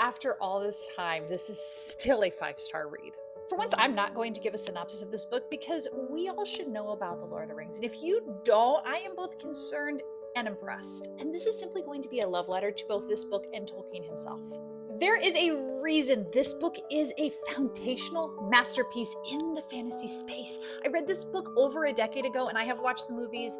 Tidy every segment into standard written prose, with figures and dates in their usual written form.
after all this time, this is still a five-star read. For once, I'm not going to give a synopsis of this book because we all should know about The Lord of the Rings. And if you don't, I am both concerned and impressed. And this is simply going to be a love letter to both this book and Tolkien himself. There is a reason this book is a foundational masterpiece in the fantasy space. I read this book over a decade ago, and I have watched the movies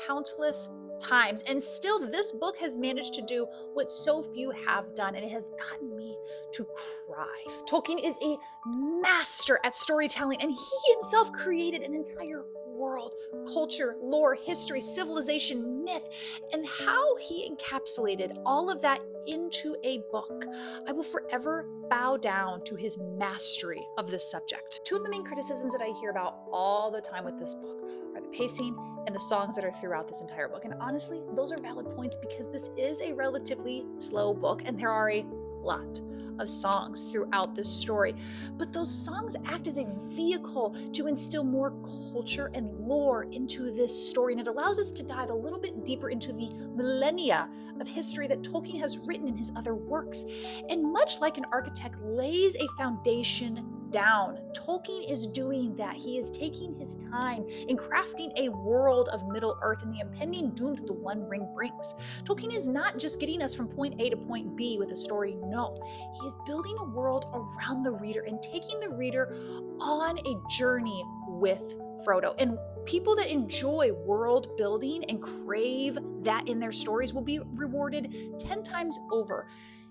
countless times, and still this book has managed to do what so few have done, and it has gotten me to cry. Tolkien is a master at storytelling, and he himself created an entire world, culture, lore, history, civilization, myth, and how he encapsulated all of that into a book. I will forever bow down to his mastery of this subject. Two of the main criticisms that I hear about all the time with this book are the pacing and the songs that are throughout this entire book. And honestly, those are valid points because this is a relatively slow book and there are a lot of songs throughout this story. But those songs act as a vehicle to instill more culture and lore into this story. And it allows us to dive a little bit deeper into the millennia of history that Tolkien has written in his other works. And much like an architect lays a foundation down, Tolkien is doing that. He is taking his time in crafting a world of Middle Earth and the impending doom that the One Ring brings. Tolkien is not just getting us from point A to point B with a story. No, he is building a world around the reader and taking the reader on a journey with Frodo. And people that enjoy world building and crave that in their stories will be rewarded 10 times over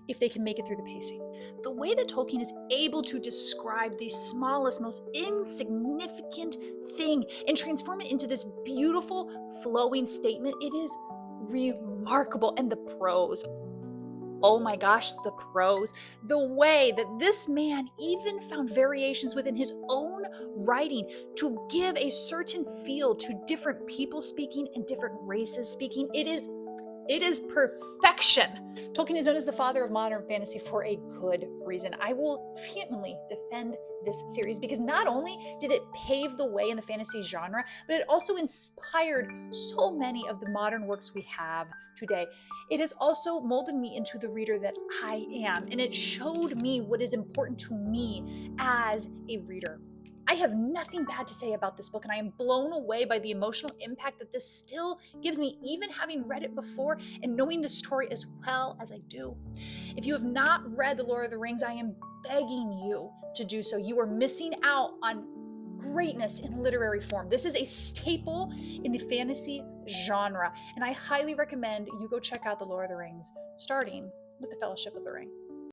if they can make it through the pacing. The way that Tolkien is able to describe the smallest, most insignificant thing and transform it into this beautiful, flowing statement, it is remarkable. And the prose, oh my gosh, the prose, the way that this man even found variations within his own writing to give a certain feel to different people speaking and different races speaking. It is perfection. Tolkien is known as the father of modern fantasy for a good reason. I will vehemently defend this series because not only did it pave the way in the fantasy genre, but it also inspired so many of the modern works we have today. It has also molded me into the reader that I am, and it showed me what is important to me as a reader. I have nothing bad to say about this book, and I am blown away by the emotional impact that this still gives me, even having read it before and knowing the story as well as I do. If you have not read The Lord of the Rings, I am begging you to do so. You are missing out on greatness in literary form. This is a staple in the fantasy genre, and I highly recommend you go check out The Lord of the Rings, starting with The Fellowship of the Ring.